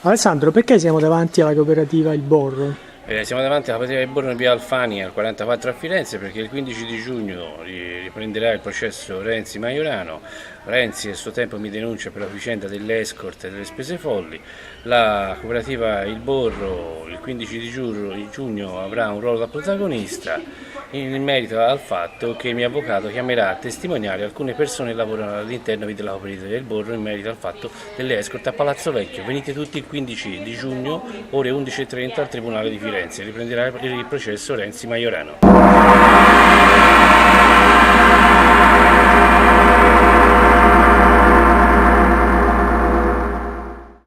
Alessandro, perché siamo davanti alla cooperativa Il Borro? Siamo davanti alla partita del Borno in via Alfani al 44 a Firenze perché il 15 di giugno riprenderà il processo Renzi-Maiorano. Renzi a suo tempo mi denuncia per la vicenda dell'escort e delle spese folli. La cooperativa Il Borro il 15 di giugno avrà un ruolo da protagonista in merito al fatto che il mio avvocato chiamerà a testimoniare alcune persone che lavorano all'interno della cooperativa del Borro in merito al fatto delle escort a Palazzo Vecchio. Venite tutti il 15 di giugno, ore 11:30 al Tribunale di Firenze. Riprenderà il processo Renzi-Maiorano.